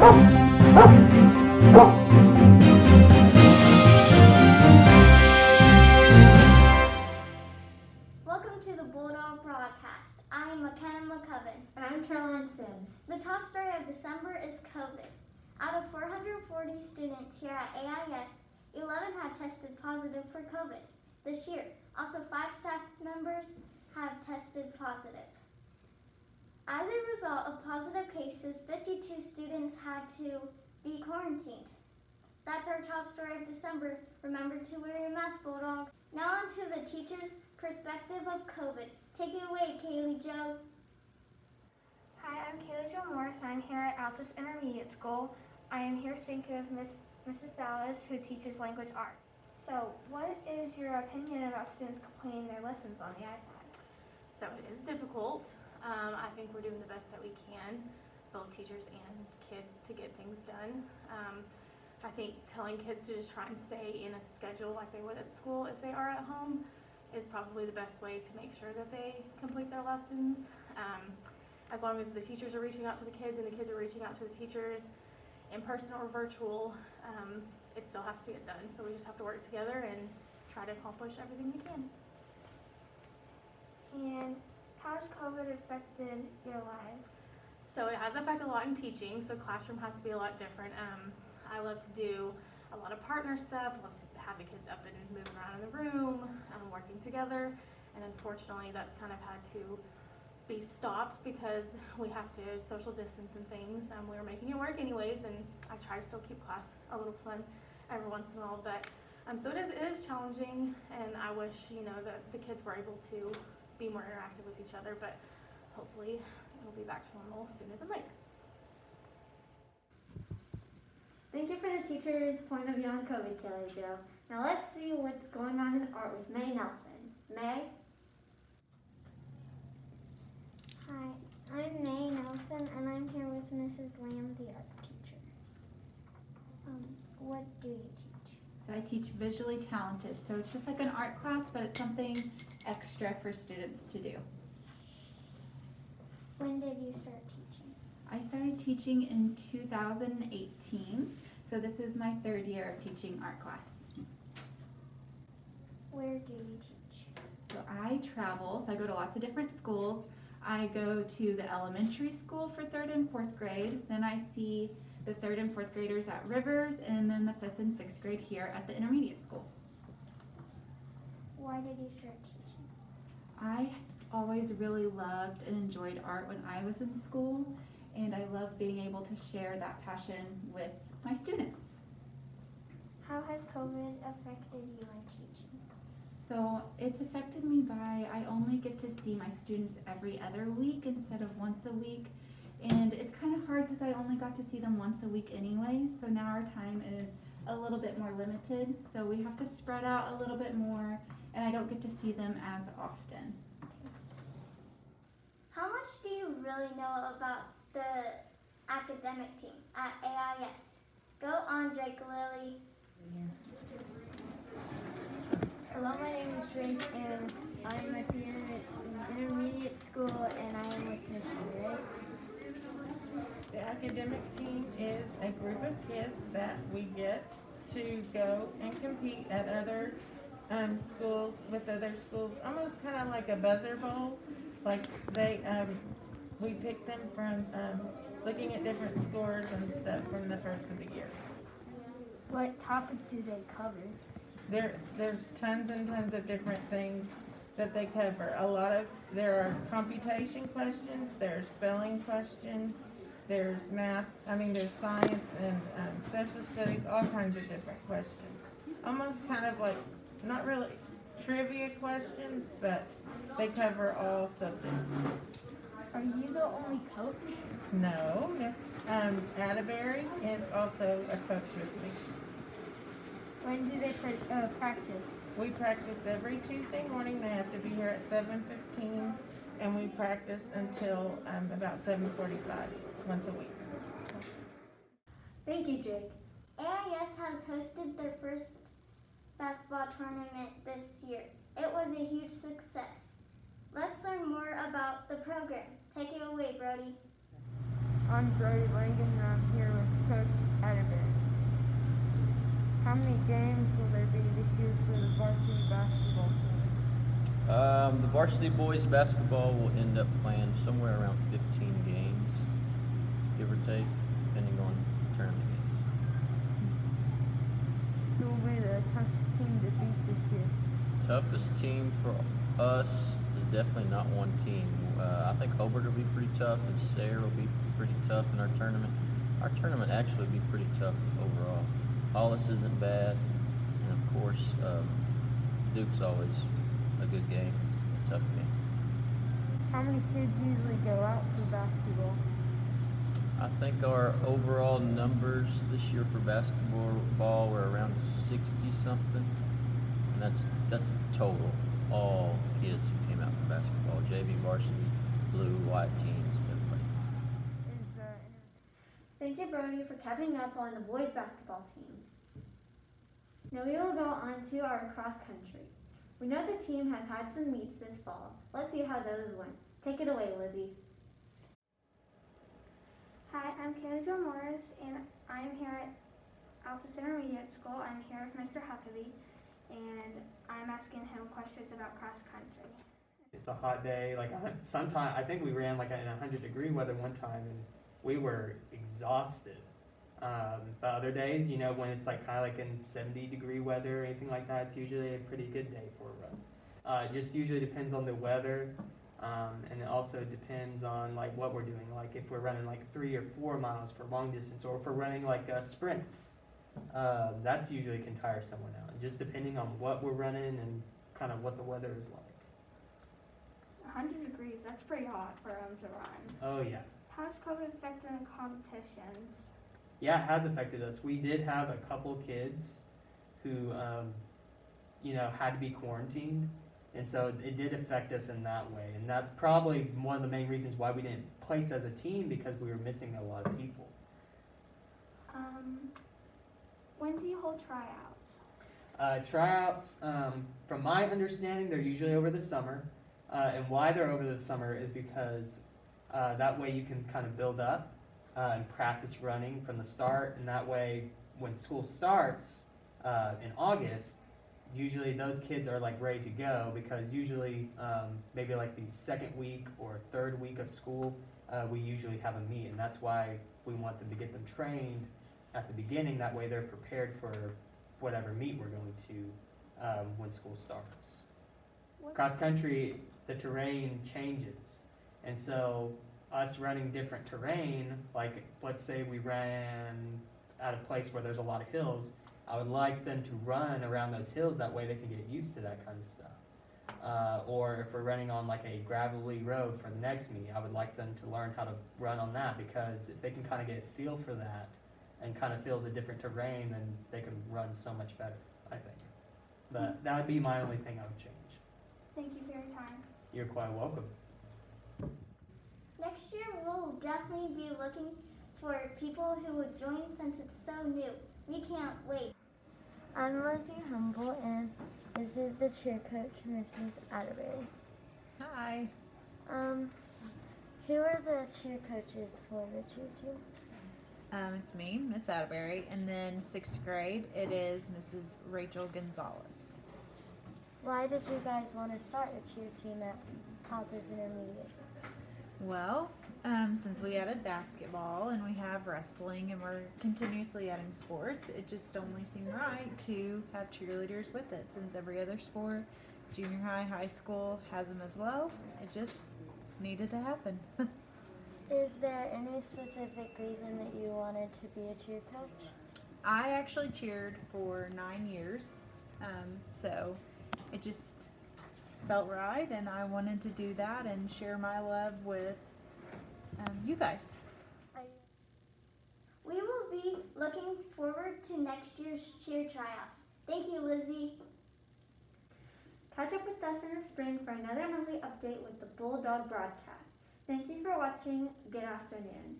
Welcome to the Bulldog Broadcast. I am McKenna McCubbin. And I'm Caroline Sims. The top story of December is COVID. Out of 440 students here at AIS, 11 have tested positive for COVID this year. Also, 5 staff members have tested positive. As a result of positive cases, 52 students had to be quarantined. That's our top story of December. Remember to wear your mask, Bulldogs. Now on to the teacher's perspective of COVID. Take it away, Kaylee Jo. Hi, I'm Kaylee Jo Morris. I'm here at Altus Intermediate School. I am here speaking with Mrs. Dallas, who teaches language arts. So, what is your opinion about students completing their lessons on the iPad? So it is difficult. I think we're doing the best that we can, both teachers and kids, to get things done. I think telling kids to just try and stay in a schedule like they would at school if they are at home is probably the best way to make sure that they complete their lessons. As long as the teachers are reaching out to the kids and the kids are reaching out to the teachers, in person or virtual, it still has to get done. So we just have to work together and try to accomplish everything we can. And how has COVID affected your life? So it has affected a lot in teaching, so classroom has to be a lot different. I love to do a lot of partner stuff, love to have the kids up and moving around in the room, working together, and unfortunately that's kind of had to be stopped because we have to social distance and things. We were making it work anyways, and I try to still keep class a little fun every once in a while, but so it is challenging, and I wish, that the kids were able to be more interactive with each other, but hopefully it'll be back to normal sooner than later. Thank you for the teacher's point of view on COVID, Kaylee Jo. Now let's see what's going on in art with May Nelson. May? Hi, I'm May Nelson, and I'm here with Mrs. Lamb, the art teacher. What do you teach? So I teach visually talented, so it's just like an art class, but it's something extra for students to do. When did you start teaching? I started teaching in 2018, so this is my 3rd year of teaching art class. Where do you teach? So I travel, so I go to lots of different schools. I go to the elementary school for 3rd and 4th grade, then I see the 3rd and 4th graders at Rivers, and then the 5th and 6th grade here at the intermediate school. Why did you start teaching? I always really loved and enjoyed art when I was in school, and I love being able to share that passion with my students. How has COVID affected you in teaching? So it's affected me by I only get to see my students every other week instead of once a week, and it's kind of hard because I only got to see them once a week anyways, so now our time is a little bit more limited, so we have to spread out a little bit more, and I don't get to see them as often. How much do you really know about the academic team at AIS? Go on, Drake Lilly. Hello, my name is Drake, and I'm at the intermediate school, and I am with Miss Ray. The academic team is a group of kids that we get to go and compete at other schools with other schools, almost kind of like a buzzer bowl. Like we pick them from looking at different scores and stuff from the first of the year. What topic do they cover? There's tons and tons of different things that they cover. There are computation questions, there's spelling questions, there's math, there's science and social studies, all kinds of different questions. Almost kind of like, not really trivia questions, but they cover all subjects. Are you the only coach? No, Miss Atterbury is also a coach with me. When do they practice? We practice every Tuesday morning. They have to be here at 7:15, and we practice until about 7:45 once a week. Thank you, Jake. AIS has hosted their first basketball tournament this year. It was a huge success. Let's learn more about the program. Take it away, Brody. I'm Brody Langan and I'm here with Coach Atterbury. How many games will there be this year for the varsity basketball team? The varsity boys basketball will end up playing somewhere around 15 games, give or take, depending on tournament games. Who will be the toughest team to beat this year? Toughest team for us is definitely not one team. I think Hobart will be pretty tough, and Sayre will be pretty tough in our tournament. Our tournament actually will be pretty tough overall. Hollis isn't bad, and of course, Duke's always a good game, a tough game. How many kids usually go out for basketball? I think our overall numbers this year for basketball were around 60 something, and that's total, all kids who came out for basketball, JV, varsity, blue, white teams, everybody. Thank you, Brody, for catching up on the boys basketball team. Now we will go on to our cross country. We know the team has had some meets this fall. Let's see how those went. Take it away, Lizzie. Hi, I'm Kayla Jo Morris, and I am here at Altus Intermediate School. I'm here with Mr. Huckabee, and I'm asking him questions about cross country. It's a hot day. Sometimes I think we ran like in 100-degree weather one time, and we were exhausted. But other days, when it's kind of like in 70-degree weather or anything like that, it's usually a pretty good day for a run. It just usually depends on the weather, and it also depends on what we're doing. Like if we're running 3 or 4 miles for long distance, or if we're running sprints, that's usually can tire someone out. And just depending on what we're running and kind of what the weather is like. 100 degrees, that's pretty hot for him to run. Oh yeah. How's COVID affecting the competitions? Yeah, it has affected us. We did have a couple kids who, had to be quarantined, and so it did affect us in that way. And that's probably one of the main reasons why we didn't place as a team, because we were missing a lot of people. When do you hold tryouts? Tryouts, from my understanding, they're usually over the summer. And why they're over the summer is because that way you can kind of build up and practice running from the start, and that way when school starts in August, usually those kids are ready to go, because usually maybe the second week or third week of school, we usually have a meet, and that's why we want them to get them trained at the beginning. That way they're prepared for whatever meet we're going to when school starts. Cross country, the terrain changes, and so us running different terrain, let's say we ran at a place where there's a lot of hills, I would like them to run around those hills, that way they can get used to that kind of stuff. Or if we're running on a gravelly road for the next meet, I would like them to learn how to run on that, because if they can kind of get a feel for that and kind of feel the different terrain, then they can run so much better, I think. But that would be my only thing I would change. Thank you for your time. You're quite welcome. Next year, we'll definitely be looking for people who would join since it's so new. We can't wait. I'm Lizzie Humble, and this is the cheer coach, Mrs. Atterbury. Hi. Who are the cheer coaches for the cheer team? It's me, Miss Atterbury, and then 6th grade, it is Mrs. Rachel Gonzalez. Why did you guys want to start a cheer team at Altus Intermediate? Well, since we added basketball and we have wrestling and we're continuously adding sports, it just only seemed right to have cheerleaders with it, since every other sport, junior high, high school, has them as well. It just needed to happen. Is there any specific reason that you wanted to be a cheer coach? I actually cheered for 9 years, so it just felt right, and I wanted to do that and share my love with you guys. We will be looking forward to next year's cheer tryouts. Thank you, Lizzie. Catch up with us in the spring for another monthly update with the Bulldog broadcast. Thank you for watching. Good afternoon.